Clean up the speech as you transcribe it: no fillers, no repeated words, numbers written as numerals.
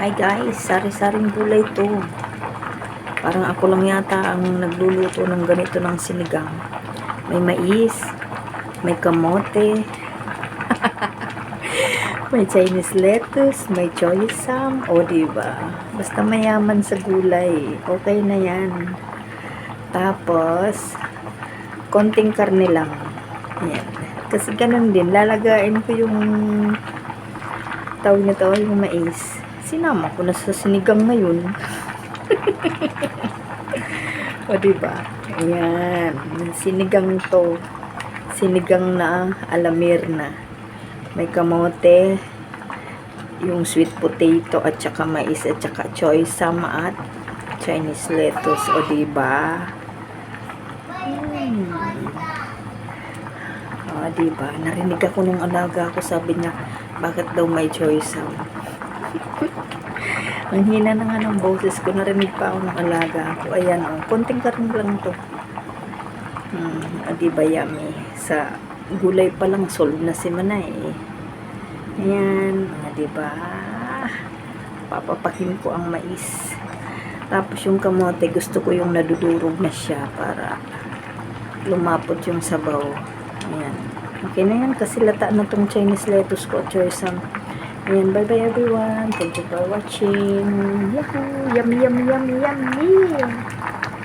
Hi guys, sari-saring gulay to. Parang ako lang yata ang nagluluto ng ganito ng sinigang. May mais, may kamote, may Chinese lettuce, may choy sam, o diba? Basta mayaman sa gulay, okay na yan. Tapos, konting karne lang. Ayan. Kasi ganun din, lalagain ko yung tawag nito, yung mais. Sinama ko na sa sinigang ngayon. O diba? Ayan. Sinigang to. Sinigang na alamir na. May kamote, yung sweet potato at saka mais at saka choy sam at Chinese lettuce. O diba? O diba? Narinig ako nung alaga ko, sabi niya, bakit daw may choy sam? Ang hina na nga ng boses ko, narinig pa ako ng alaga ko. Ayan o, konting karne lang to. Diba yummy? Sa gulay pa lang, solve na si Manay. Ayan, diba? Papapakin ko ang mais. Tapos yung kamote, gusto ko yung nadudurog na siya para lumapot yung sabaw. Ayan. Okay na yan, kasi lata na tong Chinese lettuce ko at choy sam. Ayan, bye-bye everyone. Thank you for watching. Yahoo! Yummy, yummy, yummy, yummy!